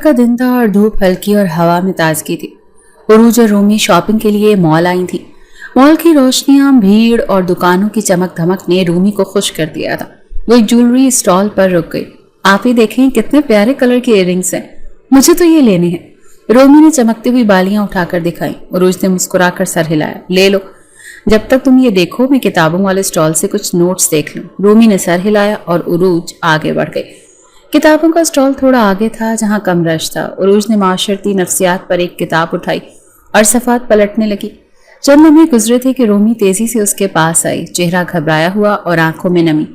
کا دن تھا اور دھوپ ہلکی اور ہوا میں تازگی تھی۔ عروج اور رومی شاپنگ کے لیے مال آئی تھی۔ مال کی روشنیاں، بھیڑ اور دکانوں کی چمک دھمک نے رومی کو خوش کر دیا تھا۔ وہ ایک جیولری اسٹال پر رک گئی۔ آپ ہی دیکھیں کتنے پیارے کلر کے ایئر رنگس ہیں، مجھے تو یہ لینے ہیں۔ رومی نے چمکتی ہوئی بالیاں اٹھا کر دکھائیں۔ عروج نے مسکرا کر سر ہلایا۔ لے لو، جب تک تم یہ دیکھو میں کتابوں والے اسٹال سے کچھ نوٹس دیکھ لوں۔ رومی نے سر ہلایا اور عروج آگے بڑھ گئی۔ کتابوں کا اسٹال تھوڑا آگے تھا جہاں کم رش تھا۔ عروج نے معاشرتی نفسیات پر ایک کتاب اٹھائی اور صفحات پلٹنے لگی۔ چند لمحے گزرے تھے کہ رومی تیزی سے اس کے پاس آئی، چہرہ گھبرایا ہوا اور آنکھوں میں نمی۔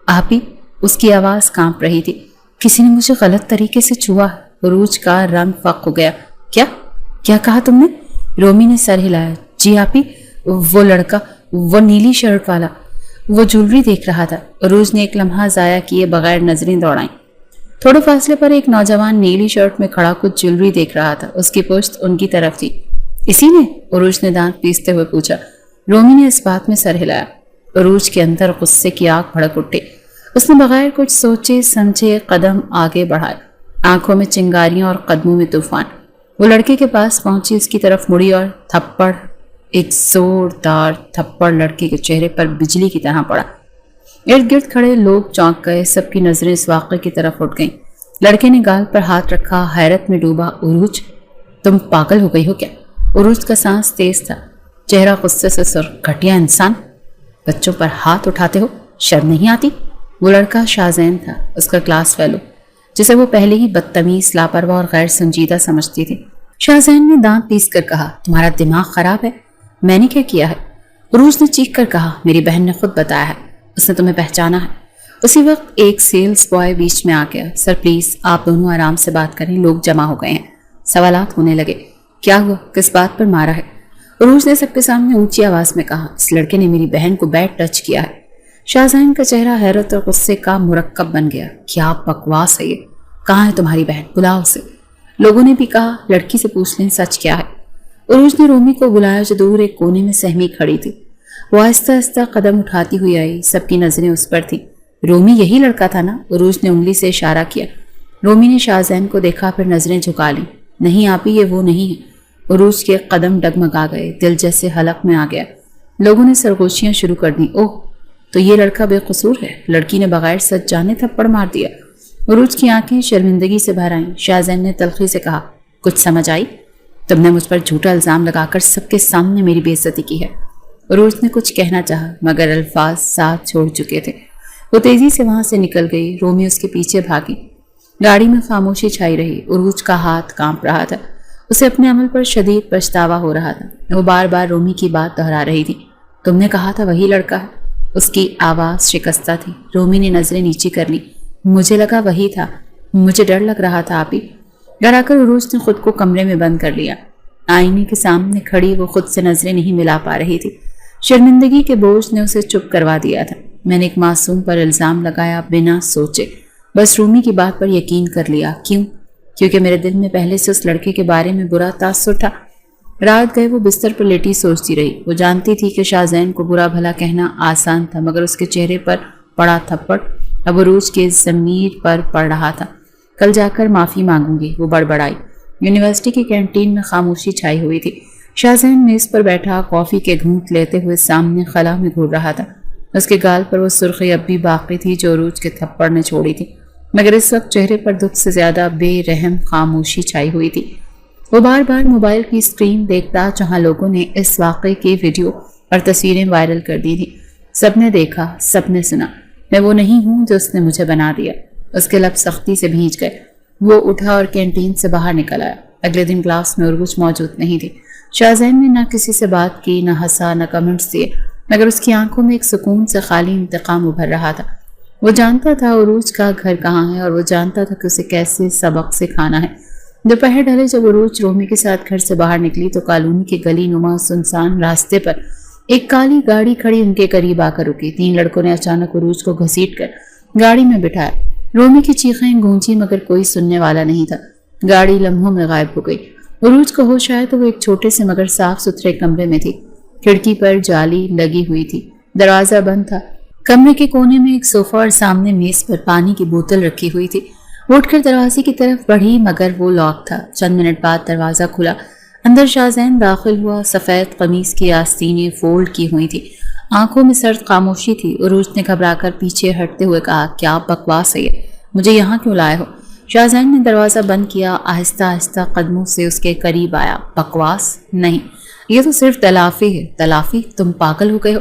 آپ ہی، اس کی آواز کانپ رہی تھی۔ کسی نے مجھے غلط طریقے سے چھوا۔ عروج کا رنگ فق ہو گیا۔ کیا کہا تم نے؟ رومی نے سر ہلایا۔ جی آپ ہی، وہ لڑکا، وہ نیلی شرٹ والا، وہ جیولری دیکھ رہا تھا۔ عروج نے ایک لمحہ ضائع کیے بغیر نظریں دوڑائیں۔ تھوڑے فاصلے پر ایک نوجوان نیلی شرٹ میں کھڑا کچھ جیولری دیکھ رہا تھا۔ اس کی پشت ان کی طرف تھی۔ اسی نے؟ عروج نے دانت پیستے ہوئے پوچھا۔ رومی نے اس بات میں سر ہلایا۔ عروج کے اندر غصے کی آگ بھڑک اٹھی۔ اس نے بغیر کچھ سوچے سمجھے قدم آگے بڑھائے، آنکھوں میں چنگاریاں اور قدموں میں طوفان۔ وہ لڑکے کے پاس پہنچی، اس کی طرف مڑی اور تھپڑ، ایک زوردار تھپڑ لڑکے کے چہرے پر بجلی کی طرح پڑا۔ ارد گرد کھڑے لوگ چونک گئے، سب کی نظریں اس واقعے کی طرف اٹھ گئیں۔ لڑکے نے گال پر ہاتھ رکھا، حیرت میں ڈوبا۔ عروج، تم پاگل ہو گئی ہو کیا؟ عروج کا سانس تیز تھا، چہرہ غصے سے سرخ۔ گھٹیا انسان، بچوں پر ہاتھ اٹھاتے ہو، شرم نہیں آتی؟ وہ لڑکا شاہزین تھا، اس کا کلاس فیلو، جسے وہ پہلے ہی بدتمیز، لاپرواہ اور غیر سنجیدہ سمجھتی تھی۔ شاہزین نے دانت پیس کر کہا، تمہارا دماغ خراب ہے؟ میں نے کیا کیا ہے؟ عروج نے چیخ کر کہا، میری بہن نے خود بتایا ہے، اس نے تمہیں پہچانا ہے۔ اسی وقت ایک سیلز بوائے بیچ میں آ گیا۔ سر پلیز آپ دونوں آرام سے بات کریں، لوگ جمع ہو گئے ہیں۔ سوالات ہونے لگے۔ کیا ہوا؟ کس بات پر مارا ہے؟ عروج نے سب کے سامنے اونچی آواز میں کہا، اس لڑکے نے میری بہن کو بیڈ ٹچ کیا ہے۔ شاہزین کا چہرہ حیرت اور غصے کا مرکب بن گیا۔ کیا بکواس ہے یہ؟ کہاں ہے تمہاری بہن؟ بلاؤ اسے۔ لوگوں نے بھی کہا، لڑکی سے پوچھ لیں سچ کیا ہے۔ عروج نے رومی کو بلایا جو دور ایک کونے میں سہمی کھڑی تھی۔ وہ آہستہ آہستہ قدم اٹھاتی ہوئی آئی، سب کی نظریں اس پر تھیں۔ رومی یہی لڑکا تھا نا؟ عروج نے انگلی سے اشارہ کیا۔ رومی نے شاہزین کو دیکھا، پھر نظریں جھکا لیں۔ نہیں آپ ہی، یہ وہ نہیں ہے۔ عروج کے قدم ڈگمگا گئے، دل جیسے حلق میں آ گیا۔ لوگوں نے سرگوشیاں شروع کر دیں۔ اوہ، تو یہ لڑکا بے قصور ہے؟ لڑکی نے بغیر سچ جانے تھپڑ مار دیا۔ عروج کی آنکھیں شرمندگی سے بھر آئیں۔ شاہزین نے تلخی سے کہا، کچھ سمجھ آئی؟ تم نے مجھ پر جھوٹا الزام لگا کر سب کے سامنے میری بے عزتی کی ہے۔ عروج نے کچھ کہنا چاہا مگر الفاظ ساتھ چھوڑ چکے تھے۔ وہ تیزی سے وہاں سے نکل گئی۔ رومی اس کے پیچھے بھاگی۔ گاڑی میں خاموشی چھائی رہی۔ عروج کا ہاتھ کانپ رہا تھا، اسے اپنے عمل پر شدید پچھتاوا ہو رہا تھا۔ وہ بار بار رومی کی بات دہرا رہی تھی۔ تم نے کہا تھا وہی لڑکا ہے؟ اس کی آواز شکستہ تھی۔ رومی نے نظریں نیچی کر لی۔ مجھے لگا وہی تھا، مجھے ڈر لگ رہا تھا آپ ہی۔ گھر آ کر عروج نے خود کو کمرے میں بند کر لیا۔ آئینے کے سامنے کھڑی وہ خود سے نظریں نہیں ملا پا رہی تھی۔ شرمندگی کے بوجھ نے اسے چپ کروا دیا تھا۔ میں نے ایک معصوم پر الزام لگایا بنا سوچے، بس رومی کی بات پر یقین کر لیا۔ کیوں؟ کیونکہ میرے دل میں پہلے سے اس لڑکے کے بارے میں برا تاثر تھا۔ رات گئے وہ بستر پر لیٹی سوچتی رہی۔ وہ جانتی تھی کہ شاہزین کو برا بھلا کہنا آسان تھا، مگر اس کے چہرے پر پڑا تھپڑ اب عروج کے ضمیر پر پڑ رہا تھا۔ کل جا کر معافی مانگوں گی، وہ بڑبڑائی۔ یونیورسٹی کی کینٹین میں خاموشی چھائی ہوئی تھی۔ شاہزین میز پر بیٹھا کافی کے گھونٹ لیتے ہوئے سامنے خلا میں گھور رہا تھا۔ اس کے گال پر وہ سرخی اب بھی باقی تھی جو عروج کے تھپڑ نے چھوڑی تھی، مگر اس وقت چہرے پر دکھ سے زیادہ بے رحم خاموشی چھائی ہوئی تھی۔ وہ بار بار موبائل کی اسکرین دیکھتا جہاں لوگوں نے اس واقعے کی ویڈیو اور تصویریں وائرل کر دی تھی۔ سب نے دیکھا، سب نے سنا۔ میں وہ نہیں ہوں جو اس نے مجھے بنا دیا۔ اس کے لب سختی سے بھیج گئے۔ وہ اٹھا اور کینٹین سے باہر نکل آیا۔ اگلے دن کلاس میں عروج موجود نہیں تھی۔ شاہزین نے نہ کسی سے بات کی، نہ ہنسا، نہ کمنٹس دیے، مگر اس کی آنکھوں میں ایک سکون سے خالی انتقام ابھر رہا تھا۔ وہ جانتا تھا عروج کا گھر کہاں ہے اور وہ جانتا تھا کہ اسے کیسے سبق سکھانا ہے۔ دوپہر ڈھلے جب عروج رومی کے ساتھ گھر سے باہر نکلی تو کالونی کے گلی نما سنسان راستے پر ایک کالی گاڑی کھڑی ان کے قریب آ کر رکی۔ 3 لڑکوں نے اچانک عروج کو گھسیٹ کر گاڑی میں بٹھایا۔ رومی کی چیخیں گونجی مگر کوئی سننے والا نہیں تھا۔ گاڑی لمحوں میں غائب ہو گئی۔ عروج کو ہوش آیا تو وہ ایک چھوٹے سے مگر صاف ستھرے کمرے میں تھی۔ کھڑکی پر جالی لگی ہوئی تھی، دروازہ بند تھا۔ کمرے کے کونے میں ایک صوفہ اور سامنے میز پر پانی کی بوتل رکھی ہوئی تھی۔ اٹھ کر دروازے کی طرف بڑھی مگر وہ لاک تھا۔ چند منٹ بعد دروازہ کھلا، اندر شاہزین داخل ہوا۔ سفید قمیص کی آستینیں فولڈ کی ہوئی تھی، آنکھوں میں سرد خاموشی تھی۔ عروج نے گھبرا کر پیچھے ہٹتے ہوئے کہا، کیا بکواس ہے یہ؟ مجھے یہاں کیوں لائے ہو؟ شاہزین نے دروازہ بند کیا، آہستہ آہستہ قدموں سے اس کے قریب آیا۔ بکواس نہیں، یہ تو صرف تلافی ہے۔ تلافی؟ تم پاگل ہو گئے ہو؟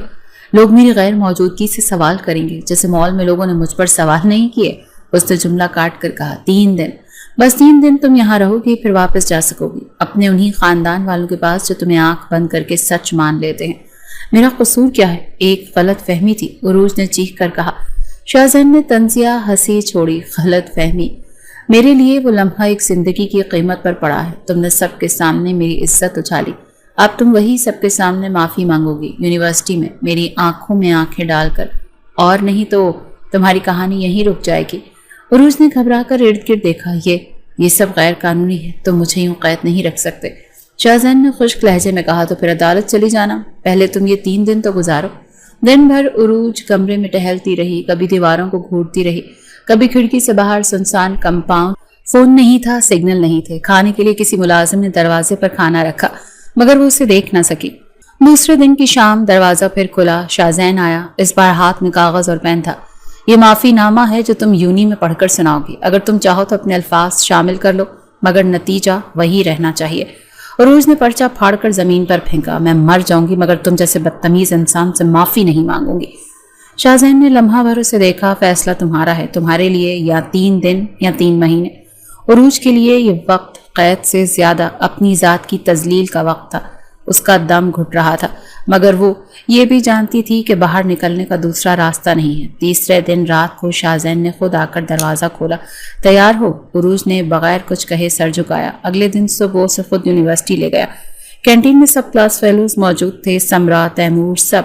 لوگ میری غیر موجودگی سے سوال کریں گے، جیسے مال میں لوگوں نے مجھ پر سوال نہیں کیے۔ اس نے جملہ کاٹ کر کہا، 3 دن، بس 3 دن تم یہاں رہو گی، پھر واپس جا سکو گی اپنے انہی خاندان والوں کے پاس جو تمہیں آنکھ بند کر کے سچ مان لیتے ہیں۔ میرا قصور کیا ہے؟ ایک غلط فہمی تھی، عروج نے چیخ کر کہا۔ شاہزین نے طنزیہ ہنسی چھوڑی، غلط فہمی؟ میرے لیے وہ لمحہ ایک زندگی کی قیمت پر پڑا ہے۔ تم نے سب کے سامنے میری عزت اچھالی، اب تم وہی سب کے سامنے معافی مانگو گی، یونیورسٹی میں میری آنکھوں میں آنکھیں ڈال کر، اور نہیں تو تمہاری کہانی یہیں رک جائے گی۔ عروج نے گھبرا کر ارد گرد دیکھا، یہ سب غیر قانونی ہے، تم مجھے یوں قید نہیں رکھ سکتے۔ شاہزین نے خشک لہجے میں کہا، تو پھر عدالت چلی جانا، پہلے تم یہ 3 دن تو گزارو۔ دن بھر عروج کمرے میں ٹہلتی رہی، کبھی دیواروں کو گھورتی رہی، کبھی کھڑکی سے باہر سنسان کمپاؤنڈ۔ فون نہیں تھا، سگنل نہیں تھے، کھانے کے لیے کسی ملازم نے دروازے پر کھانا رکھا مگر وہ اسے دیکھ نہ سکی۔ دوسرے دن کی شام دروازہ پھر کھلا، شاہزین آیا، اس بار ہاتھ میں کاغذ اور پین تھا۔ یہ معافی نامہ ہے جو تم یونی میں پڑھ کر سناؤ گی، اگر تم چاہو تو اپنے الفاظ شامل کر لو، مگر نتیجہ وہی رہنا چاہیے۔ عروج نے پرچہ پھاڑ کر زمین پر پھینکا، میں مر جاؤں گی مگر تم جیسے بدتمیز انسان سے معافی نہیں مانگوں گی۔ شاہزین نے لمحہ بھر اسے دیکھا، فیصلہ تمہارا ہے، تمہارے لیے یا 3 دن یا 3 مہینے۔ عروج کے لیے یہ وقت قید سے زیادہ اپنی ذات کی تذلیل کا وقت تھا۔ اس کا دم گھٹ رہا تھا مگر وہ یہ بھی جانتی تھی کہ باہر نکلنے کا دوسرا راستہ نہیں ہے۔ تیسرے دن رات کو شاہزین نے خود آ کر دروازہ کھولا، تیار ہو؟ عروج نے بغیر کچھ کہے سر جھکایا۔ اگلے دن صبح اسے خود یونیورسٹی لے گیا۔ کینٹین میں سب کلاس فیلوز موجود تھے، سمرا، تیمور، سب۔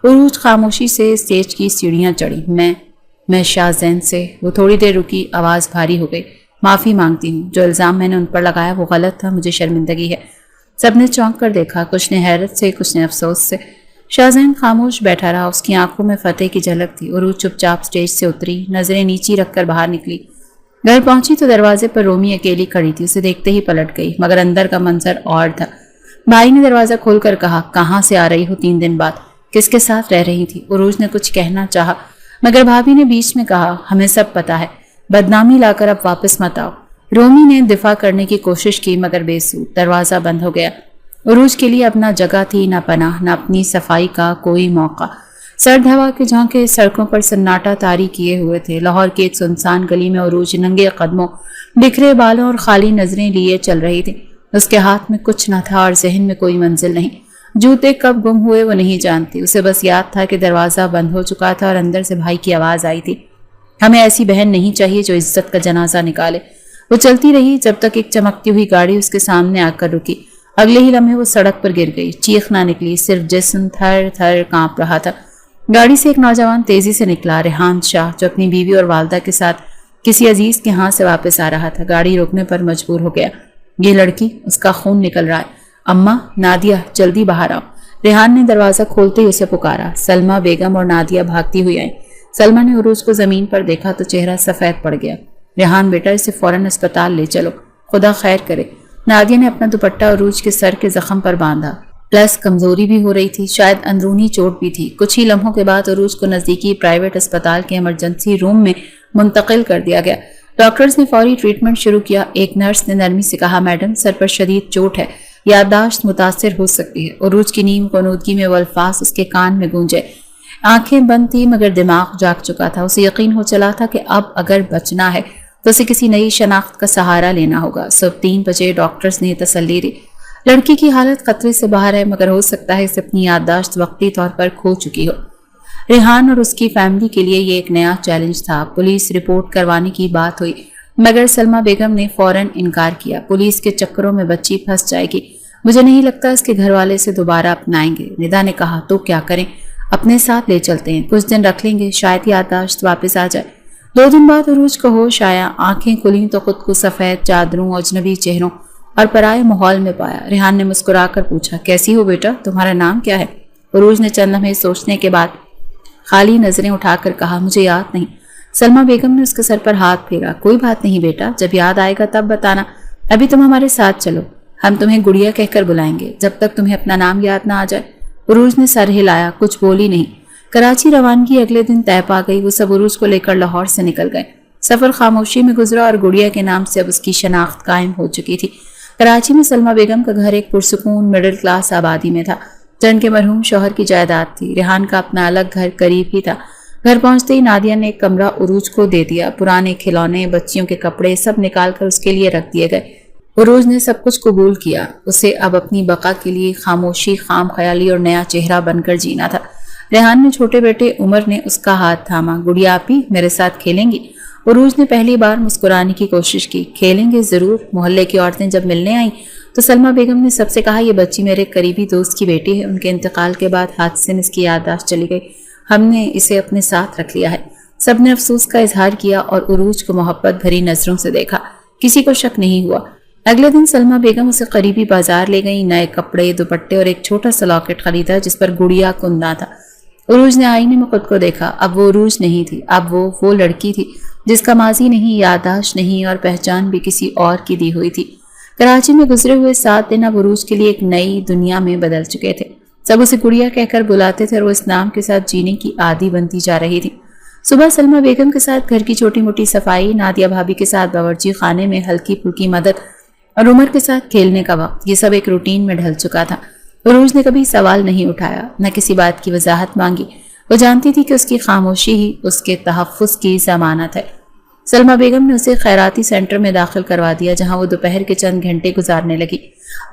عروج خاموشی سے اسٹیج کی سیڑھیاں چڑھی۔ میں شاہزین سے، وہ تھوڑی دیر رکی، آواز بھاری ہو گئی، معافی مانگتی ہوں، جو الزام میں نے ان پر لگایا وہ غلط تھا، مجھے شرمندگی ہے۔ سب نے چونک کر دیکھا، کچھ نے حیرت سے، کچھ نے افسوس سے۔ شاہزین خاموش بیٹھا رہا، اس کی آنکھوں میں فتح کی جھلک تھی۔ عروج چپ چاپ سٹیج سے اتری، نظریں نیچی رکھ کر باہر نکلی۔ گھر پہنچی تو دروازے پر رومی اکیلی کھڑی تھی، اسے دیکھتے ہی پلٹ گئی، مگر اندر کا منظر اور تھا۔ بھائی نے دروازہ کھول کر کہا، کہاں سے آ رہی ہو 3 دن بعد؟ کس کے ساتھ رہ رہی تھی؟ عروج نے کچھ کہنا چاہا مگر بھابھی نے بیچ میں کہا، ہمیں سب پتا ہے، بدنامی لا کر اب واپس مت آؤ۔ رومی نے دفاع کرنے کی کوشش کی مگر بے سود، دروازہ بند ہو گیا۔ عروج کے لیے اب نہ جگہ تھی، نہ پناہ، نہ اپنی صفائی کا کوئی موقع۔ سرد ہوا کے جھونکے سڑکوں پر سناٹا طاری کیے ہوئے تھے۔ لاہور کی ایک سنسان گلی میں عروج ننگے قدموں، بکھرے بالوں اور خالی نظریں لیے چل رہی تھی۔ اس کے ہاتھ میں کچھ نہ تھا اور ذہن میں کوئی منزل نہیں۔ جوتے کب گم ہوئے وہ نہیں جانتی، اسے بس یاد تھا کہ دروازہ بند ہو چکا تھا اور اندر سے بھائی کی آواز آئی تھی، ہمیں ایسی بہن نہیں چاہیے جو عزت کا جنازہ نکالے۔ وہ چلتی رہی جب تک ایک چمکتی ہوئی گاڑی اس کے سامنے آ کر رکی۔ اگلے ہی لمحے وہ سڑک پر گر گئی، چیخ نہ نکلی، صرف جسم تھر تھر کانپ رہا تھا۔ گاڑی سے ایک نوجوان تیزی سے نکلا، ریحان شاہ، جو اپنی بیوی اور والدہ کے ساتھ کسی عزیز کے ہاں سے واپس آ رہا تھا۔ گاڑی روکنے پر مجبور ہو گیا۔ یہ لڑکی، اس کا خون نکل رہا ہے، اماں، نادیہ، جلدی باہر آؤ۔ ریحان نے دروازہ کھولتے ہی اسے پکارا۔ سلمہ بیگم اور نادیہ بھاگتی ہوئی آئیں۔ سلمہ نے عروج کو زمین پر دیکھا تو چہرہ سفید پڑ گیا۔ ریحان بیٹا، اسے فوراً اسپتال لے چلو، خدا خیر کرے۔ نادیہ نے اپنا دوپٹہ عروج کے سر کے زخم پر باندھا، پلس کمزوری بھی ہو رہی تھی، شاید اندرونی چوٹ بھی تھی۔ کچھ ہی لمحوں کے بعد عروج کو نزدیکی پرائیویٹ اسپتال کے ایمرجنسی روم میں منتقل کر دیا گیا۔ ڈاکٹرز نے فوری ٹریٹمنٹ شروع کیا۔ ایک نرس نے نرمی سے کہا، میڈم، سر پر شدید چوٹ ہے، یادداشت متاثر ہو سکتی ہے۔ عروج کی نیم غنودگی میں وہ الفاظ اس کے کان میں گونجے۔ آنکھیں بند تھی مگر دماغ جاگ چکا تھا۔ اسے یقین ہو چلا تھا کہ اب اگر بچنا ہے تو اسے کسی نئی شناخت کا سہارا لینا ہوگا۔ صبح 3 بجے ڈاکٹرز نے تسلی دی، لڑکی کی حالت خطرے سے باہر ہے مگر ہو سکتا ہے اسے اپنی یادداشت وقتی طور پر کھو چکی ہو۔ ریحان اور اس کی فیملی کے لیے یہ ایک نیا چیلنج تھا۔ پولیس رپورٹ کروانے کی بات ہوئی مگر سلمہ بیگم نے فوراً انکار کیا۔ پولیس کے چکروں میں بچی پھنس جائے گی، مجھے نہیں لگتا اس کے گھر والے اسے دوبارہ اپنائیں گے۔ ندا نے کہا، تو کیا کریں؟ اپنے ساتھ لے چلتے ہیں، کچھ دن رکھ لیں گے، شاید یادداشت واپس آ جائے۔ 2 دن بعد عروج کو ہوش آیا، آنکھیں کھلیں تو خود کو سفید چادروں، اجنبی چہروں اور پرائے ماحول میں پایا۔ ریحان نے مسکرا کر پوچھا، کیسی ہو بیٹا، تمہارا نام کیا ہے؟ عروج نے چند لمحے سوچنے کے بعد خالی نظریں اٹھا کر کہا، مجھے یاد نہیں۔ سلمہ بیگم نے اس کے سر پر ہاتھ پھیرا. کوئی بات نہیں بیٹا، جب یاد آئے گا تب بتانا. ابھی تم ہمارے ساتھ چلو، ہم تمہیں گڑیا کہہ کر بلائیں گے جب تک تمہیں اپنا نام یاد نہ آ جائے. عروج نے سر ہلایا، کچھ بولی نہیں. کراچی روانگی اگلے دن طے پا گئی. وہ سب عروج کو لے کر لاہور سے نکل گئے. سفر خاموشی میں گزرا اور گڑیا کے نام سے اب اس کی شناخت قائم ہو چکی تھی. کراچی میں سلمہ بیگم کا گھر ایک پرسکون مڈل کلاس آبادی میں تھا. جن کے مرحوم شوہر کی جائیداد تھی. ریحان کا اپنا الگ گھر قریب ہی تھا. گھر پہنچتے ہی نادیہ نے ایک کمرہ عروج کو دے دیا. پرانے کھلونے، بچیوں کے کپڑے سب نکال کر اس کے لیے رکھ دیے گئے. عروج نے سب کچھ قبول کیا. اسے اب اپنی بقا کے لیے خاموشی، خام خیالی اور نیا چہرہ بن کر جینا تھا. ریحان نے چھوٹے بیٹے عمر نے اس کا ہاتھ تھاما. گڑیا آپی میرے ساتھ کھیلیں گی؟ عروج نے پہلی بار مسکرانے کی کوشش کی. کھیلیں گے ضرور. محلے کی عورتیں جب ملنے آئیں تو سلمہ بیگم نے سب سے کہا، یہ بچی میرے قریبی دوست کی بیٹی ہے. ان کے انتقال کے بعد حادثے میں اس کی یادداشت چلی گئی. ہم نے اسے اپنے ساتھ رکھ لیا ہے. سب نے افسوس کا اظہار کیا اور عروج کو محبت بھری نظروں سے دیکھا. کسی کو شک نہیں ہوا. اگلے دن سلمہ بیگم اسے قریبی بازار لے گئی. نئے کپڑے، دوپٹے اور ایک چھوٹا سا لاکٹ خریدا جس پر گڑیا کندہ تھا. عروج نے آئینے میں خود کو دیکھا. اب وہ عروج نہیں تھی. اب وہ لڑکی تھی جس کا ماضی نہیں، یادداشت نہیں اور پہچان بھی کسی اور کی دی ہوئی تھی. کراچی میں گزرے ہوئے 7 دن اب عروج کے لیے ایک نئی دنیا میں بدل چکے تھے. سب اسے گڑیا کہہ کر بلاتے تھے اور وہ اس نام کے ساتھ جینے کی عادی بنتی جا رہی تھی. صبح سلمہ بیگم کے ساتھ گھر کی چھوٹی موٹی صفائی، نادیہ بھابھی کے ساتھ باورچی خانے میں ہلکی پھلکی مدد اور عمر کے ساتھ کھیلنے کا وقت، یہ سب ایک روٹین میں ڈھل چکا تھا. عروج نے کبھی سوال نہیں اٹھایا، نہ کسی بات کی وضاحت مانگی. وہ جانتی تھی کہ اس کی خاموشی ہی اس کے تحفظ کی ضمانت ہے. سلمہ بیگم نے اسے خیراتی سینٹر میں داخل کروا دیا جہاں وہ دوپہر کے چند گھنٹے گزارنے لگی.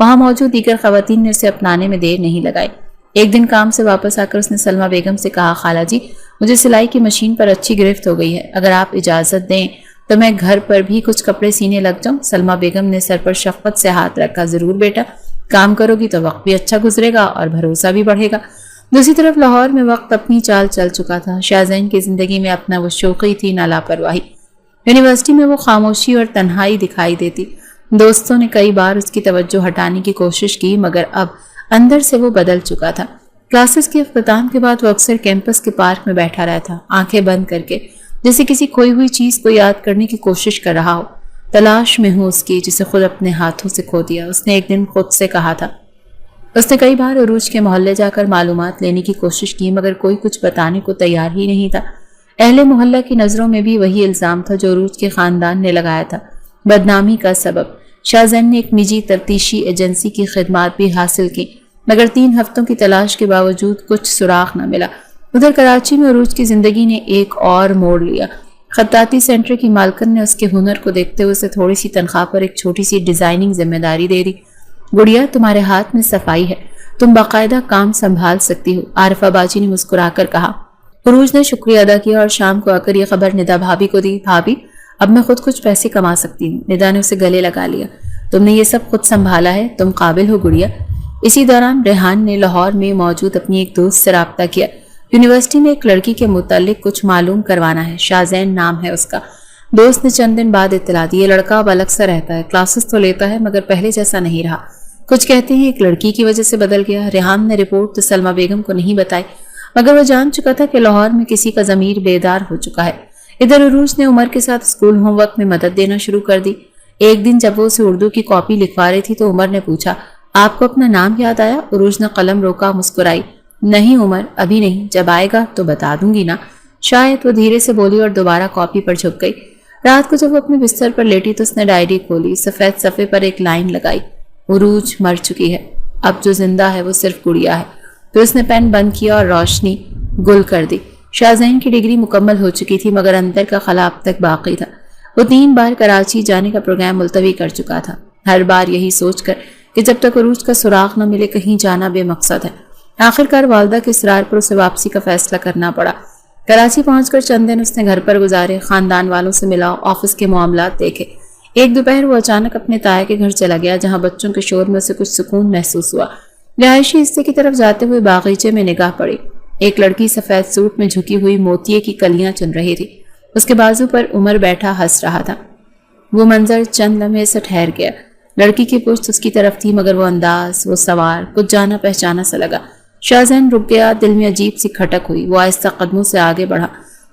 وہاں موجود دیگر خواتین نے اسے اپنانے میں دیر نہیں لگائی. ایک دن کام سے واپس آ کر اس نے سلمہ بیگم سے کہا، خالہ جی مجھے سلائی کی مشین پر اچھی گرفت ہو گئی ہے، اگر آپ اجازت دیں تو میں گھر پر بھی کچھ کپڑے سینے لگ جاؤں. سلمہ بیگم نے سر پر شفقت سے ہاتھ رکھا. ضرور بیٹا، کام کرو گی تو وقت بھی اچھا گزرے گا اور بھروسہ بھی بڑھے گا. دوسری طرف لاہور میں وقت اپنی چال چل چکا تھا. شاہزین کی زندگی میں اپنا وہ شوقی تھی نہ لاپرواہی. یونیورسٹی میں وہ خاموشی اور تنہائی دکھائی دیتی. دوستوں نے کئی بار اس کی توجہ ہٹانے کی کوشش کی مگر اب اندر سے وہ بدل چکا تھا. کلاسز کے اختتام کے بعد وہ اکثر کیمپس کے پارک میں بیٹھا رہتا، آنکھیں بند کر کے، جیسے کسی کھوئی ہوئی چیز کو یاد کرنے کی کوشش کر رہا ہو. تلاش میں ہوں اس کی جسے خود اپنے ہاتھوں سے کھو دیا. اس نے ایک دن خود سے کہا تھا. اس نے کئی بار عروج کے محلے جا کر معلومات لینے کی کوشش کی مگر کوئی کچھ بتانے کو تیار ہی نہیں تھا. اہل محلہ کی نظروں میں بھی وہی الزام تھا جو عروج کے خاندان نے لگایا تھا، بدنامی کا سبب. شاہزین نے ایک نجی تفتیشی ایجنسی کی خدمات بھی حاصل کی مگر 3 ہفتوں کی تلاش کے باوجود کچھ سراغ نہ ملا. ادھر کراچی میں عروج کی زندگی نے ایک اور موڑ لیا. خطاطی سینٹر کی مالکن نے اس کے ہنر کو دیکھتے ہوئے اسے تھوڑی سی تنخواہ پر ایک چھوٹی سی ڈیزائننگ ذمہ داری دے دی. گڑیا تمہارے ہاتھ میں صفائی ہے، تم باقاعدہ کام سنبھال سکتی ہو، عارفہ باجی نے مسکرا کر کہا. عروج نے شکریہ ادا کیا اور شام کو آ کر یہ خبر ندا بھابھی کو دی. بھابھی اب میں خود کچھ پیسے کما سکتی ہوں. ندا نے اسے گلے لگا لیا. تم نے یہ سب خود سنبھالا ہے، تم قابل ہو گڑیا. اسی دوران ریحان نے لاہور میں موجود اپنی ایک دوست سے رابطہ کیا. یونیورسٹی میں ایک لڑکی کے متعلق کچھ معلوم کروانا ہے، شاہزین نام ہے اس کا. دوست نے چند دن بعد اطلاع دی. یہ لڑکا اب الگ سا رہتا ہے، کلاسز تو لیتا ہے مگر پہلے جیسا نہیں رہا. کچھ کہتے ہیں ایک لڑکی کی وجہ سے بدل گیا. ریحان نے رپورٹ تو سلمہ بیگم کو نہیں بتائی مگر وہ جان چکا تھا کہ لاہور میں کسی کا ضمیر بیدار ہو چکا ہے. ادھر عروج نے عمر کے ساتھ اسکول ہوم ورک میں مدد دینا شروع کر دی. ایک دن جب وہ اسے اردو کی کاپی لکھوا رہی تھی تو عمر نے پوچھا، آپ کو اپنا نام یاد آیا؟ عروج نے قلم روکا، مسکرائی. نہیں عمر، ابھی نہیں، جب آئے گا تو بتا دوں گی نا. شاید وہ دھیرے سے بولی اور دوبارہ کاپی پر جھک گئی. رات کو جب وہ اپنے بستر پر لیٹی تو اس نے ڈائری کھولی. سفید صفحے پر ایک لائن لگائی، عروج مر چکی ہے، اب جو زندہ ہے وہ صرف گڑیا ہے. پھر اس نے پین بند کیا اور روشنی گل کر دی. شاہزین کی ڈگری مکمل ہو چکی تھی مگر اندر کا خلا اب تک باقی تھا. وہ 3 بار کراچی جانے کا پروگرام ملتوی کر چکا تھا، ہر بار یہی سوچ کر کہ جب تک عروج کا سراغ نہ ملے کہیں جانا بے مقصد ہے. آخرکار والدہ کے اصرار پر اسے واپسی کا فیصلہ کرنا پڑا. کراچی پہنچ کر چند دن اس نے گھر پر گزارے، خاندان والوں سے ملا، آفس کے معاملات دیکھے. ایک دوپہر وہ اچانک اپنے تایا کے گھر چلا گیا جہاں بچوں کے شور میں اسے کچھ سکون محسوس ہوا. رہائشی حصے کی طرف جاتے ہوئے باغیچے میں نگاہ پڑی. ایک لڑکی سفید سوٹ میں جھکی ہوئی موتیے کی کلیاں چن رہی تھی. اس کے بازو پر عمر بیٹھا ہنس رہا تھا. وہ منظر چند لمحے سے ٹھہر گیا. لڑکی کی پشت اس کی طرف تھی مگر وہ انداز، وہ سوار کچھ جانا پہچانا سا لگا. شاہزین رک گیا، دل میں عجیب سی کھٹک ہوئی. وہ آہستہ قدموں سے آگے بڑھا.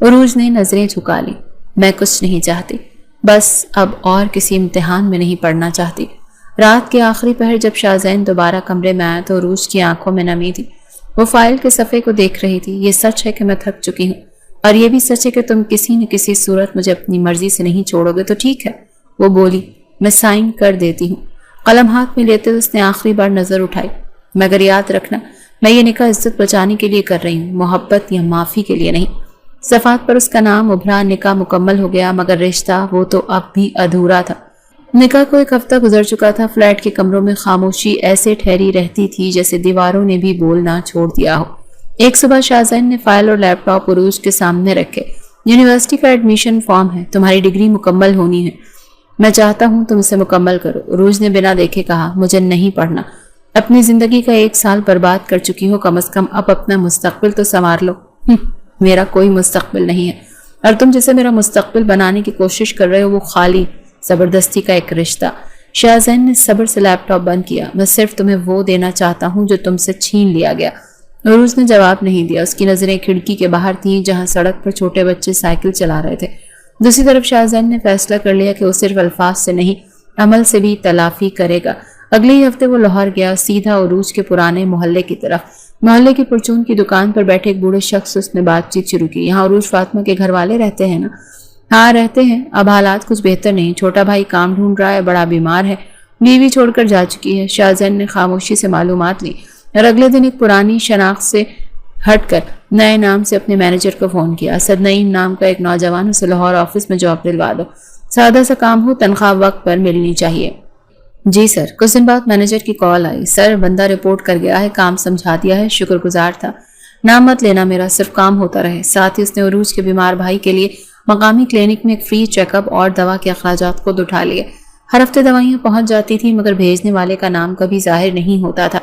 عروج نے نظریں جھکا لی۔ میں کچھ نہیں چاہتی، بس اب اور کسی امتحان میں نہیں پڑھنا چاہتی۔ رات کے آخری پہر جب شاہزین دوبارہ کمرے میں آیا تو عروج کی آنکھوں میں نمی تھی۔ وہ فائل کے صفحے کو دیکھ رہی تھی۔ یہ سچ ہے کہ میں تھک چکی ہوں، اور یہ بھی سچ ہے کہ تم کسی نہ کسی صورت مجھے اپنی مرضی سے نہیں چھوڑو گے تو ٹھیک ہے۔ وہ بولی، میں سائن کر دیتی ہوں۔ قلم ہاتھ میں لیتے اس نے آخری بار نظر اٹھائی۔ مگر یاد رکھنا، میں یہ نکاح عزت بچانے کے لیے کر رہی ہوں، محبت یا معافی کے لیے نہیں۔ صفحات پر اس کا نام ابھرا۔ نکاح مکمل ہو گیا، مگر رشتہ وہ تو اب بھی ادھورا تھا۔ نکاح کو ایک ہفتہ گزر چکا تھا۔ فلیٹ کے کمروں میں خاموشی ایسے ٹھہری رہتی تھی جیسے دیواروں نے بھی بولنا چھوڑ دیا ہو۔ ایک صبح شاہزین نے فائل اور لیپ ٹاپ عروج کے سامنے رکھے۔ یونیورسٹی کا ایڈمیشن فارم ہے، تمہاری ڈگری مکمل ہونی ہے، میں چاہتا ہوں تم اسے مکمل کرو۔ عروج نے بنا دیکھے کہا، مجھے نہیں پڑھنا، اپنی زندگی کا 1 سال برباد کر چکی ہو، کم از کم اب اپنا مستقبل تو سنوار لو۔ میرا کوئی مستقبل نہیں ہے، اور تم جسے میرا مستقبل بنانے کی کوشش کر رہے ہو وہ خالی زبردستی کا ایک رشتہ۔ شاہزین نے صبر سے لیپ ٹاپ بند کیا۔ میں صرف تمہیں وہ دینا چاہتا ہوں جو تم سے چھین لیا گیا۔ عروج نے جواب نہیں دیا۔ اس کی نظریں کھڑکی کے باہر تھیں جہاں سڑک پر چھوٹے بچے سائیکل چلا رہے تھے۔ دوسری طرف شاہزین نے فیصلہ کر لیا کہ وہ صرف الفاظ سے نہیں، عمل سے بھی تلافی کرے گا۔ اگلے ہی ہفتے وہ لاہور گیا، سیدھا عروج کے پرانے محلے کی طرف۔ محلے کی پرچون کی دکان پر بیٹھے ایک بوڑھے شخص اس نے بات چیت شروع کی۔ یہاں عروج فاطمہ کے گھر والے رہتے ہیں نا؟ ہاں رہتے ہیں، اب حالات کچھ بہتر نہیں، چھوٹا بھائی کام ڈھونڈ رہا ہے، بڑا بیمار ہے، بیوی چھوڑ کر جا چکی ہے۔ شاہزین نے خاموشی سے معلومات لی اور اگلے دن ایک پرانی شناخت سے ہٹ کر نئے نام سے اپنے مینیجر کو فون کیا۔ اسد نعیم نام کا ایک نوجوان، اسے لاہور آفس میں جاب دلوا دو، سادہ سا کام ہو، تنخواہ وقت پر ملنی چاہیے۔ جی سر۔ کچھ دن بعد مینیجر کی کال آئی۔ سر، بندہ رپورٹ کر گیا ہے، کام سمجھا دیا ہے، شکر گزار تھا، نام مت لینا میرا، صرف کام ہوتا رہے۔ ساتھ ہی اس نے عروج کے بیمار بھائی کے لیے مقامی کلینک میں ایک فری چیک اپ اور دوا کے اخراجات خود اٹھا لیے۔ ہر ہفتے دوائیاں پہنچ جاتی تھی، مگر بھیجنے والے کا نام کبھی ظاہر نہیں ہوتا تھا۔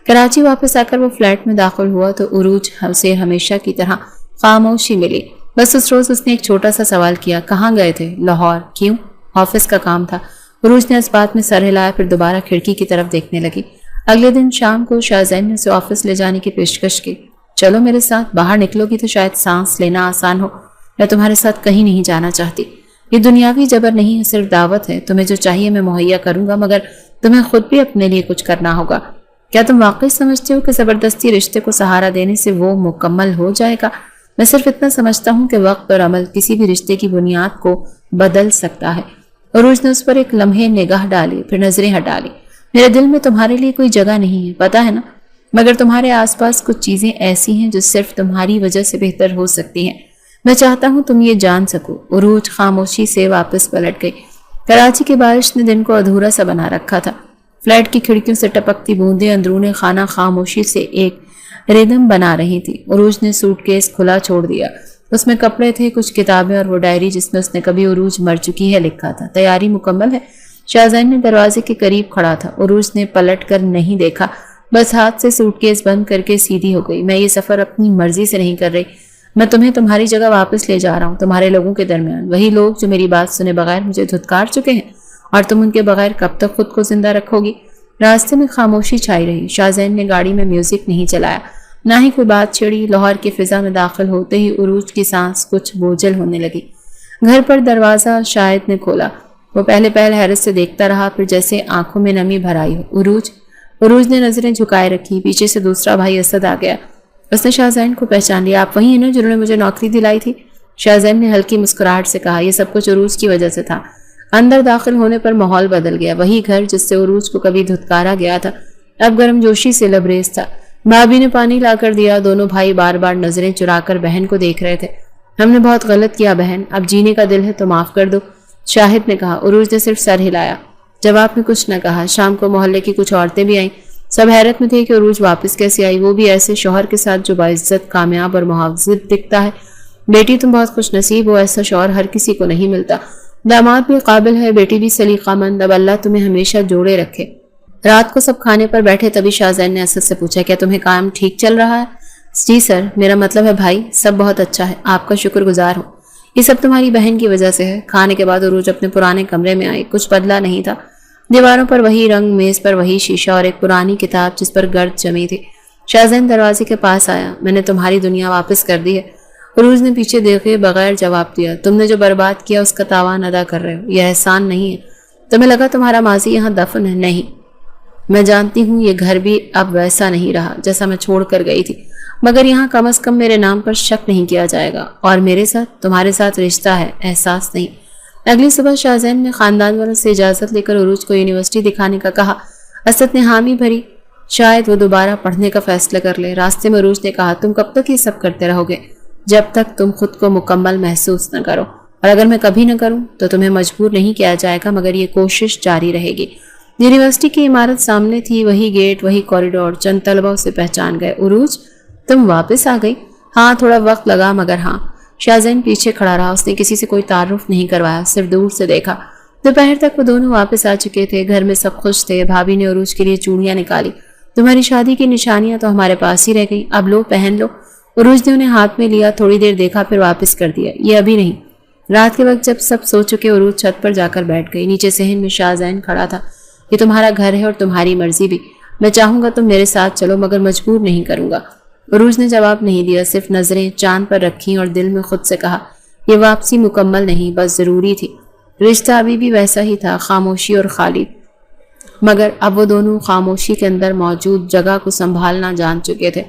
کراچی واپس آ کر وہ فلیٹ میں داخل ہوا تو عروج سے ہمیشہ کی طرح خاموشی ملی۔ بس اس روز اس نے ایک چھوٹا سا سوال کیا، کہاں گئے تھے؟ لاہور۔ کیوں؟ آفس کا کام تھا۔ عروج نے اس بات میں سر ہلایا، پھر دوبارہ کھڑکی کی طرف دیکھنے لگی۔ اگلے دن شام کو شاہزین نے اسے آفس لے جانے کی پیشکش کی۔ چلو میرے ساتھ، باہر نکلو گی تو شاید سانس لینا آسان ہو، میں تمہارے ساتھ کہیں نہیں جانا چاہتی۔ یہ دنیاوی جبر نہیں ہے، صرف دعوت ہے، تمہیں جو چاہیے میں مہیا کروں گا، مگر تمہیں خود بھی اپنے لیے کچھ کرنا ہوگا۔ کیا تم واقعی سمجھتے ہو کہ زبردستی رشتے کو سہارا دینے سے وہ مکمل ہو جائے گا؟ میں صرف اتنا سمجھتا ہوں کہ وقت اور عمل کسی بھی رشتے کی بنیاد کو بدل سکتا ہے۔ عروج نے اس پر ایک لمحے نگاہ ڈالی، پھر نظریں ہٹا لی۔ میرے دل میں تمہارے لیے کوئی جگہ نہیں ہے، پتہ ہے نا، مگر تمہارے آس پاس کچھ چیزیں ایسی ہیں جو صرف تمہاری وجہ سے بہتر ہو سکتی ہیں۔ میں چاہتا ہوں تم یہ جان سکو۔ عروج خاموشی سے واپس پلٹ گئی۔ کراچی کی بارش نے دن کو ادھورا سا بنا رکھا تھا۔ فلیٹ کی کھڑکیوں سے ٹپکتی بوندیں اندرون خانہ خاموشی سے ایک ردم بنا رہی تھی۔ عروج نے سوٹ کیس کھلا چھوڑ دیا۔ اس میں کپڑے تھے، کچھ کتابیں اور وہ ڈائری جس میں اس نے کبھی عروج مر چکی ہے لکھا تھا۔ تیاری مکمل ہے؟ شاہزین نے دروازے کے قریب کھڑا تھا۔ عروج نے پلٹ کر نہیں دیکھا، بس ہاتھ سے سوٹ کیس بند کر کے سیدھی ہو گئی۔ میں یہ سفر اپنی مرضی سے نہیں کر رہی، میں تمہیں تمہاری جگہ واپس لے جا رہا ہوں، تمہارے لوگوں کے درمیان، وہی لوگ جو میری بات سنے بغیر مجھے دھتکار چکے ہیں، اور تم ان کے بغیر کب تک خود کو زندہ رکھو گی؟ راستے میں خاموشی چھائی رہی۔ شاہزین نے گاڑی میں میوزک نہیں چلایا، نہ ہی کوئی بات چھڑی۔ لاہور کی فضا میں داخل ہوتے ہی عروج کی سانس کچھ بوجھل ہونے لگی۔ گھر پر دروازہ شاہد نے کھولا۔ وہ پہلے حیرت سے دیکھتا رہا، پھر جیسے آنکھوں میں نمی بھر آئی ہو۔ عروج نے نظریں جھکائے رکھی۔ پیچھے سے دوسرا بھائی اسد آ گیا۔ اس نے شاہزین کو پہچان لیا۔ آپ وہی ہیں نا جنہوں نے مجھے نوکری دلائی تھی؟ شاہزین نے ہلکی مسکراہٹ سے کہا۔ یہ سب کچھ عروج کی وجہ سے تھا۔ اندر داخل ہونے پر ماحول بدل گیا۔ وہی گھر جس سے عروج کو کبھی دھتکارا گیا تھا اب گرم جوشی سے لبریز تھا۔ بھابھی نے پانی لا کر دیا۔ دونوں بھائی بار بار نظریں چرا کر بہن کو دیکھ رہے تھے۔ ہم نے بہت غلط کیا بہن، اب جینے کا دل ہے تو معاف کر دو، شاہد نے کہا۔ عروج نے صرف سر ہلایا، جواب میں کچھ نہ کہا۔ شام کو محلے کی کچھ عورتیں بھی آئیں۔ سب حیرت میں تھے کہ عروج واپس کیسے آئی، وہ بھی ایسے شوہر کے ساتھ جو باعزت، کامیاب اور محافظ دکھتا ہے۔ بیٹی تم بہت خوش نصیب ہو، ایسا شوہر ہر کسی کو نہیں ملتا۔ داماد بھی قابل ہے، بیٹی بھی سلیقہ مند، اب اللہ تمہیں ہمیشہ جوڑے رکھے۔ رات کو سب کھانے پر بیٹھے، تبھی شاہزین نے اسد سے پوچھا، کیا تمہیں کام ٹھیک چل رہا ہے؟ جی سر، میرا مطلب ہے بھائی، سب بہت اچھا ہے، آپ کا شکر گزار ہوں۔ یہ سب تمہاری بہن کی وجہ سے ہے۔ کھانے کے بعد عروج اپنے پرانے کمرے میں آئی۔ کچھ بدلا نہیں تھا، دیواروں پر وہی رنگ، میز پر وہی شیشہ اور ایک پرانی کتاب جس پر گرد جمی تھی۔ شاہزین دروازے کے پاس آیا۔ میں نے تمہاری دنیا واپس کر دی ہے۔ عروج نے پیچھے دیکھے بغیر جواب دیا۔ تم نے جو برباد کیا اس کا تاوان ادا کر رہے ہو، یہ احسان نہیں ہے۔ تمہیں لگا تمہارا ماضی یہاں دفن ہے؟ نہیں، میں جانتی ہوں یہ گھر بھی اب ویسا نہیں رہا جیسا میں چھوڑ کر گئی تھی، مگر یہاں کم از کم میرے نام پر شک نہیں کیا جائے گا، اور میرے ساتھ تمہارے ساتھ رشتہ ہے، احساس نہیں۔ اگلی صبح شاہ زین نے خاندان والوں سے اجازت لے کر عروج کو یونیورسٹی دکھانے کا کہا۔ اسد نے حامی بھری، شاید وہ دوبارہ پڑھنے کا فیصلہ کر لے۔ راستے میں عروج نے کہا، تم کب تک یہ سب کرتے رہو گے؟ جب تک تم خود کو مکمل محسوس نہ کرو، اور اگر میں کبھی نہ کروں تو تمہیں مجبور نہیں کیا جائے گا، مگر یہ کوشش جاری رہے گی۔ یونیورسٹی کی عمارت سامنے تھی، وہی گیٹ، وہی کوریڈور۔ چند طلبہ اسے پہچان گئے۔ عروج، تم واپس آ گئی؟ ہاں، تھوڑا وقت لگا مگر ہاں۔ شاہ زین پیچھے کھڑا رہا، اس نے کسی سے کوئی تعارف نہیں کروایا، صرف دور سے دیکھا۔ دوپہر تک وہ دونوں واپس آ چکے تھے، گھر میں سب خوش تھے۔ بھابھی نے عروج کے لیے چوڑیاں نکالی۔ تمہاری شادی کی نشانیاں تو ہمارے پاس ہی رہ گئی، اب لو پہن لو۔ عروج نے انہیں ہاتھ میں لیا، تھوڑی دیر دیکھا پھر واپس کر دیا۔ یہ ابھی نہیں۔ رات کے وقت جب سب سو چکے، عروج چھت پر جا کر بیٹھ گئی۔ نیچے صحن میں شاہ زین کھڑا تھا۔ یہ تمہارا گھر ہے اور تمہاری مرضی بھی، میں چاہوں گا تم میرے ساتھ چلو، مگر مجبور نہیں کروں گا۔ عروج نے جواب نہیں دیا، صرف نظریں چاند پر رکھیں اور دل میں خود سے کہا، یہ واپسی مکمل نہیں، بس ضروری تھی۔ رشتہ ابھی بھی ویسا ہی تھا، خاموشی اور خالی، مگر اب وہ دونوں خاموشی کے اندر موجود جگہ کو سنبھالنا جان چکے تھے۔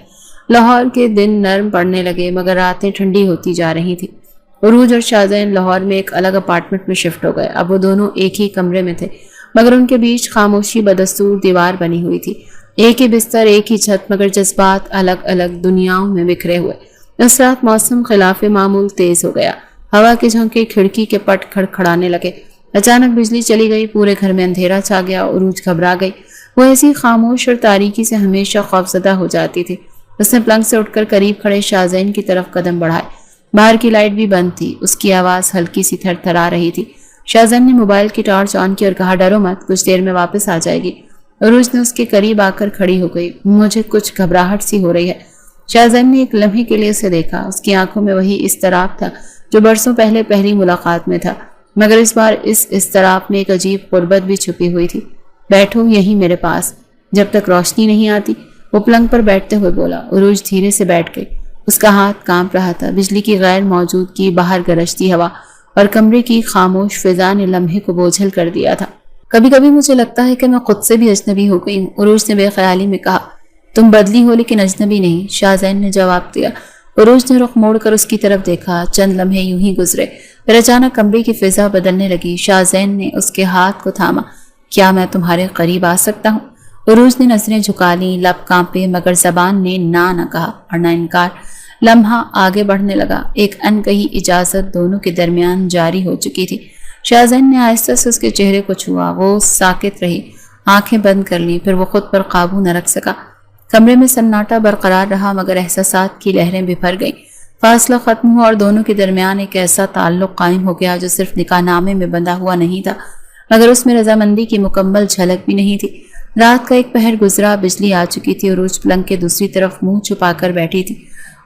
لاہور کے دن نرم پڑنے لگے، مگر راتیں ٹھنڈی ہوتی جا رہی تھیں۔ عروج اور شاہ زین لاہور میں ایک الگ اپارٹمنٹ میں شفٹ ہو گئے۔ اب وہ دونوں ایک ہی کمرے میں تھے، مگر ان کے بیچ خاموشی بدستور دیوار بنی ہوئی تھی۔ ایک ہی بستر، ایک ہی چھت، مگر جذبات الگ الگ دنیاؤں میں بکھرے ہوئے۔ اس رات موسم خلاف معمول تیز ہو گیا، ہوا کے جھونکے کھڑکی کے پٹ کھڑکھڑانے لگے۔ اچانک بجلی چلی گئی، پورے گھر میں اندھیرا چھا گیا۔ عروج گھبرا گئی، وہ ایسی خاموش اور تاریکی سے ہمیشہ خوفزدہ ہو جاتی تھی۔ اس نے پلنگ سے اٹھ کر قریب کھڑے شاہ زین کی طرف قدم بڑھائے۔ باہر کی لائٹ بھی بند تھی، اس کی آواز ہلکی سی تھر تھرا رہی تھی۔ شاہ زین نے موبائل کی ٹارچ آن کی اور کہا، ڈرو مت، کچھ دیر میں واپس آ جائے گی۔ عروج نے اس کے قریب آ کر کھڑی ہو گئی۔ مجھے کچھ گھبراہٹ سی ہو رہی ہے۔ شاہ زین نے ایک لمحے کے لیے اسے دیکھا، اس کی آنکھوں میں وہی اضطراب تھا جو برسوں پہلے پہلی ملاقات میں تھا، مگر اس بار اس اضطراب میں ایک عجیب قربت بھی چھپی ہوئی تھی۔ بیٹھو یہیں میرے پاس، جب تک روشنی نہیں آتی، وہ پلنگ پر بیٹھتے ہوئے بولا۔ عروج دھیرے سے بیٹھ گئی، اس کا ہاتھ کانپ رہا تھا۔ بجلی کی غیر موجودگی، باہر گرجتی ہوا اور کمرے کی خاموش فضا نے لمحے کو بوجھل کر دیا تھا۔ کبھی کبھی مجھے لگتا ہے کہ میں خود سے بھی اجنبی ہو گئی ہوں، عروج نے بے خیالی میں کہا۔ تم بدلی ہو لیکن اجنبی نہیں، شاہ زین نے جواب دیا۔ عروج نے رخ موڑ کر اس کی طرف دیکھا۔ چند لمحے یوں ہی گزرے، پھر اچانک کمرے کی فضا بدلنے لگی۔ شاہ زین نے اس کے ہاتھ کو تھاما۔ کیا میں تمہارے قریب آ سکتا ہوں؟ عروج نے نظریں جھکا لیں، لب کانپے، مگر زبان نے نہ کہا اور نہ انکار۔ لمحہ آگے بڑھنے لگا، ایک انکہی اجازت دونوں کے درمیان جاری ہو چکی تھی۔ شاہ زین نے آہستہ سے اس کے چہرے کو چھوا، وہ ساکت رہی، آنکھیں بند کر لیں، پھر وہ خود پر قابو نہ رکھ سکا۔ کمرے میں سناٹا برقرار رہا، مگر احساسات کی لہریں بھر گئیں۔ فاصلہ ختم ہوا اور دونوں کے درمیان ایک ایسا تعلق قائم ہو گیا جو صرف نکاح نامے میں بندھا ہوا نہیں تھا، مگر اس میں رضامندی کی مکمل جھلک بھی نہیں تھی۔ رات کا ایک پہر گزرا، بجلی آ چکی تھی۔ عروج پلنگ کے دوسری طرف منہ چھپا کر بیٹھی تھی،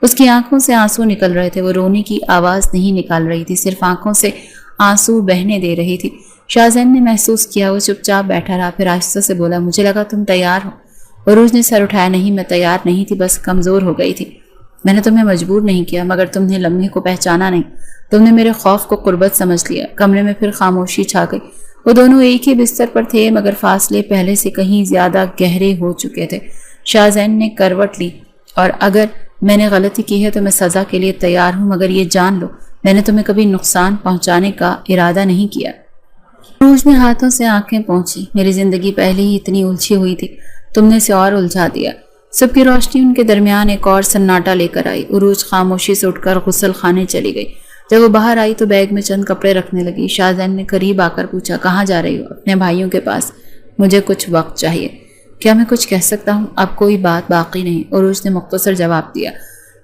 اس کی آنکھوں سے آنسو نکل رہے تھے۔ وہ رونے کی آواز نہیں نکال رہی تھی، صرف آنکھوں سے آنسو بہنے دے رہی تھی۔ شاہ زین نے محسوس کیا، وہ چپ چاپ بیٹھا رہا، پھر آہستہ سے بولا، مجھے لگا تم تیار ہو۔ عروج نے سر اٹھایا، نہیں میں تیار نہیں تھی، بس کمزور ہو گئی تھی۔ میں نے تمہیں مجبور نہیں کیا، مگر تم نے لمحے کو پہچانا نہیں، تم نے میرے خوف کو قربت سمجھ لیا۔ کمرے میں پھر خاموشی چھا گئی۔ وہ دونوں ایک ہی بستر پر تھے، مگر فاصلے پہلے سے کہیں زیادہ گہرے ہو چکے تھے۔ شاہ زین نے کروٹ لی، اور اگر میں نے غلطی کی ہے تو میں سزا کے لیے تیار ہوں، مگر یہ جان لو میں نے تمہیں کبھی نقصان پہنچانے کا ارادہ نہیں کیا۔ عروج نے ہاتھوں سے آنکھیں پونچھی، میری زندگی پہلے ہی اتنی الجھی ہوئی تھی، تم نے اسے اور الجھا دیا۔ صبح کی روشنی ان کے درمیان ایک اور سناٹا لے کر آئی۔ عروج خاموشی سے اٹھ کر غسل خانے چلی گئی۔ جب وہ باہر آئی تو بیگ میں چند کپڑے رکھنے لگی۔ شاہ زین نے قریب آ کر پوچھا، کہاں جا رہی ہو؟ اپنے بھائیوں کے پاس، مجھے کچھ وقت چاہیے۔ کیا میں کچھ کہہ سکتا ہوں؟ اب کوئی بات باقی نہیں، عروج نے مختصر جواب دیا۔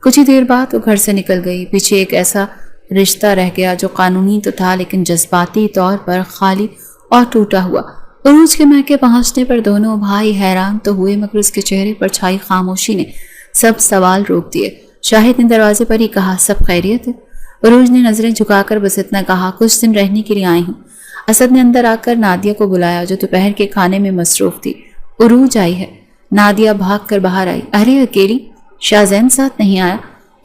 کچھ ہی دیر بعد وہ گھر سے نکل گئی۔ پیچھے ایک ایسا رشتہ رہ گیا جو قانونی تو تھا لیکن جذباتی طور پر خالی اور ٹوٹا ہوا۔ عروج کے میکے پہنچنے پر دونوں بھائی حیران تو ہوئے، مگر اس کے چہرے پر چھائی خاموشی نے سب سوال روک دیے۔ شاہد نے دروازے پر ہی کہا، سب خیریت ہے؟ عروج نے نظریں جھکا کر بس اتنا کہا، کچھ دن رہنے کے لیے آئی ہوں۔ اسد نے اندر آ کر نادیہ کو بلایا جو دوپہر کے کھانے میں مصروف تھی۔ عروج آئی ہے۔ نادیہ بھاگ کر باہر آئی۔ ارے اکیلی؟ شاہ زین ساتھ نہیں آیا؟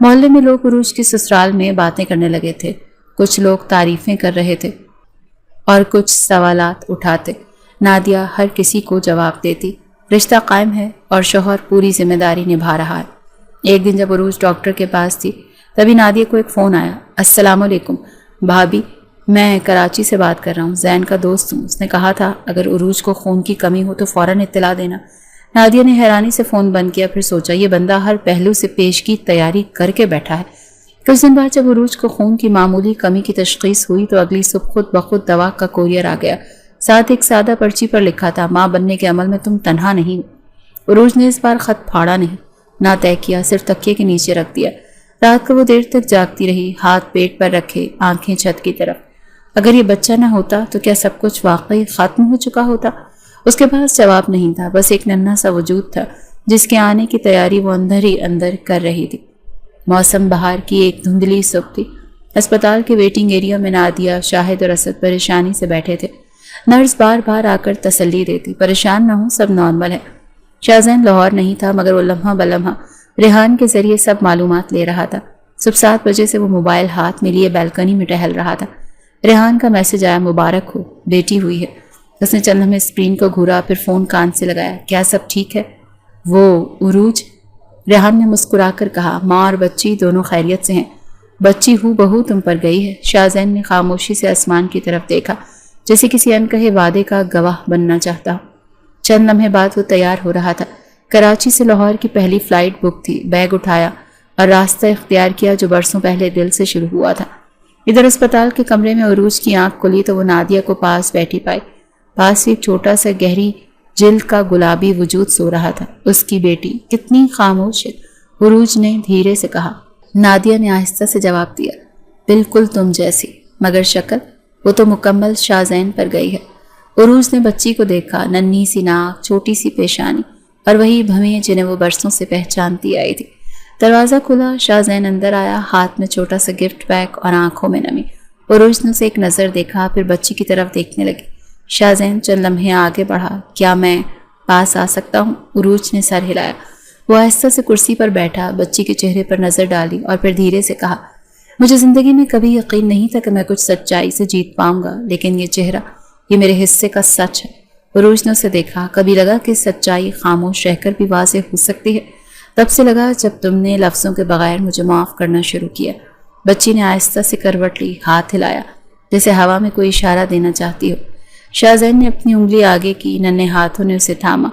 محلے میں لوگ عروج کی سسرال میں باتیں کرنے لگے تھے، کچھ لوگ تعریفیں کر رہے تھے اور کچھ سوالات اٹھاتے۔ نادیہ ہر کسی کو جواب دیتی، رشتہ قائم ہے اور شوہر پوری ذمہ داری نبھا رہا ہے۔ ایک دن جب عروج ڈاکٹر کے پاس تھی تبھی نادیہ کو ایک فون آیا۔ السلام علیکم بھابی، میں کراچی سے بات کر رہا ہوں، زین کا دوست ہوں، اس نے کہا تھا اگر عروج کو خون کی کمی ہو تو فوراً اطلاع دینا۔ نادیہ نے حیرانی سے فون بند کیا، پھر سوچا یہ بندہ ہر پہلو سے پیش کی تیاری کر کے بیٹھا ہے۔ کچھ دن بعد جب عروج کو خون کی معمولی کمی کی تشخیص ہوئی تو اگلی صبح خود بخود دوا کا کوریئر آ گیا، ساتھ ایک سادہ پرچی پر لکھا تھا ماں بننے کے عمل میں تم تنہا نہیں ہو۔ عروج نے اس بار خط پھاڑا نہیں، نہ طے کیا، صرف تکیے کے نیچے رکھ دیا۔ رات کو وہ دیر تک جاگتی رہی، ہاتھ پیٹ پر رکھے، آنکھیں چھت کی طرف۔ اگر یہ بچہ نہ ہوتا تو کیا سب کچھ واقعی ختم ہو چکا ہوتا؟ اس کے پاس جواب نہیں تھا، بس ایک ننھا سا وجود تھا جس کے آنے کی تیاری وہ اندر ہی اندر کر رہی تھی۔ موسم بہار کی ایک دھندلی صبح تھی۔ اسپتال کے ویٹنگ ایریا میں نادیہ، شاہد اور اسد پریشانی سے بیٹھے تھے۔ نرس بار بار آ کر تسلی دیتی، پریشان نہ ہوں، سب نارمل ہے۔ شاہزین لاہور نہیں تھا مگر وہ لمحہ بلمحہ ریحان کے ذریعے سب معلومات لے رہا تھا۔ صبح 7 بجے سے وہ موبائل ہاتھ میں لیے بیلکنی میں ٹہل رہا تھا۔ ریحان کا میسج آیا، مبارک ہو، بیٹی ہوئی ہے۔ اس نے چند لمحے اسکرین کو گھورا، پھر فون کان سے لگایا۔ کیا سب ٹھیک ہے؟ وہ عروج؟ ریحان نے مسکرا کر کہا، ماں اور بچی دونوں خیریت سے ہیں۔ بچی ہو بہو تم پر گئی ہے۔ شاہزین نے خاموشی سے آسمان کی طرف دیکھا، جیسے کسی انکہے وعدے کا گواہ بننا چاہتا ہو۔ چند لمحے بعد وہ تیار ہو رہا تھا۔ کراچی سے لاہور کی پہلی فلائٹ بک تھی۔ بیگ اٹھایا اور راستہ اختیار کیا جو برسوں پہلے دل سے شروع ہوا تھا۔ ادھر اسپتال کے کمرے میں عروج کی آنکھ کھلی تو وہ نادیہ کو پاس بیٹھی پائی۔ پاس ایک چھوٹا سا گہری جلد کا گلابی وجود سو رہا تھا، اس کی بیٹی۔ کتنی خاموش ہے، عروج نے دھیرے سے کہا۔ نادیہ نے آہستہ سے جواب دیا، بالکل تم جیسی، مگر شکل وہ تو مکمل شاہزین پر گئی ہے۔ عروج نے بچی کو دیکھا، ننھی سی ناک، چھوٹی سی پیشانی اور وہی بھویں جنہیں وہ برسوں سے پہچانتی آئی تھی۔ دروازہ کھلا، شاہزین اندر آیا، ہاتھ میں چھوٹا سا گفٹ بیگ اور آنکھوں میں نمی۔ عروج نے اسے ایک نظر دیکھا، پھر بچی کی طرف دیکھنے لگی۔ شاہزین چند لمحے آگے بڑھا، کیا میں پاس آ سکتا ہوں؟ عروج نے سر ہلایا۔ وہ آہستہ سے کرسی پر بیٹھا، بچی کے چہرے پر نظر ڈالی اور پھر دھیرے سے کہا، مجھے زندگی میں کبھی یقین نہیں تھا کہ میں کچھ سچائی سے جیت پاؤں گا، لیکن یہ چہرہ، یہ میرے حصے کا سچ ہے۔ عروج نے اسے دیکھا، کبھی لگا کہ سچائی خاموش رہ کر بھی واضح ہو سکتی ہے، تب سے لگا جب تم نے لفظوں کے بغیر مجھے معاف کرنا شروع کیا۔ بچی نے آہستہ سے کروٹ لی، ہاتھ ہلایا جیسے ہوا میں کوئی اشارہ دینا چاہتی ہو۔ شاہزین نے اپنی انگلی آگے کی، ننھے ہاتھوں نے اسے تھاما۔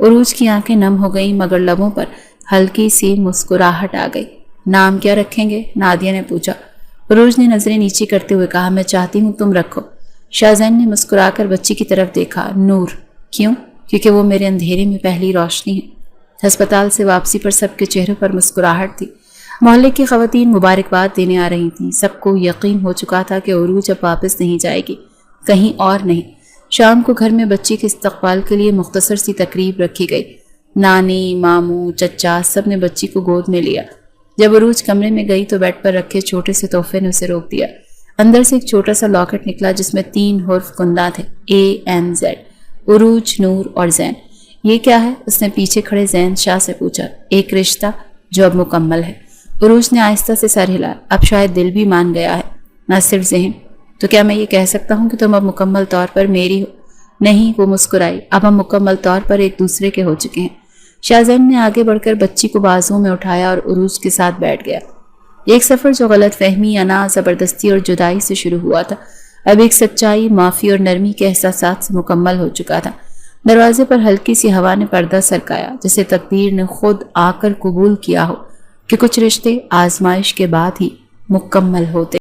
عروج کی آنکھیں نم ہو گئیں مگر لبوں پر ہلکی سی مسکراہٹ آ گئی۔ نام کیا رکھیں گے؟ نادیہ نے پوچھا۔ عروج نے نظریں نیچے کرتے ہوئے کہا، میں چاہتی ہوں تم رکھو۔ شاہزین نے مسکرا کر بچی کی طرف دیکھا، نور۔ کیوں؟ کیونکہ وہ میرے اندھیرے میں پہلی روشنی ہے۔ ہسپتال سے واپسی پر سب کے چہروں پر مسکراہٹ تھی۔ محلے کی خواتین مبارکباد دینے آ رہی تھیں۔ سب کو یقین ہو چکا تھا کہ عروج اب واپس نہیں جائے گی، کہیں اور نہیں۔ شام کو گھر میں بچی کے استقبال کے لیے مختصر سی تقریب رکھی گئی۔ نانی، ماموں، چچا سب نے بچی کو گود میں لیا۔ جب عروج کمرے میں گئی تو بیڈ پر رکھے چھوٹے سے تحفے نے اسے روک دیا۔ اندر سے ایک چھوٹا سا لاکٹ نکلا جس میں 3 حرف کندہ تھے، ANZ، عروج، نور اور زین۔ یہ کیا ہے؟ اس نے پیچھے کھڑے زین شاہ سے پوچھا۔ ایک رشتہ جو اب مکمل ہے۔ عروج نے آہستہ سے سر ہلایا، اب شاید دل بھی مان گیا ہے، نہ صرف ذہن۔ تو کیا میں یہ کہہ سکتا ہوں کہ تم اب مکمل طور پر میری ہو؟ نہیں، وہ مسکرائی، اب ہم مکمل طور پر ایک دوسرے کے ہو چکے ہیں۔ شاہزین نے آگے بڑھ کر بچی کو بازوں میں اٹھایا اور عروج کے ساتھ بیٹھ گیا۔ ایک سفر جو غلط فہمی، انا، زبردستی اور جدائی سے شروع ہوا تھا، اب ایک سچائی، معافی اور نرمی کے احساسات سے مکمل ہو چکا تھا۔ دروازے پر ہلکی سی ہوا نے پردہ سرکایا، جسے تقدیر نے خود آ کر قبول کیا ہو کہ کچھ رشتے آزمائش کے بعد ہی مکمل ہوتے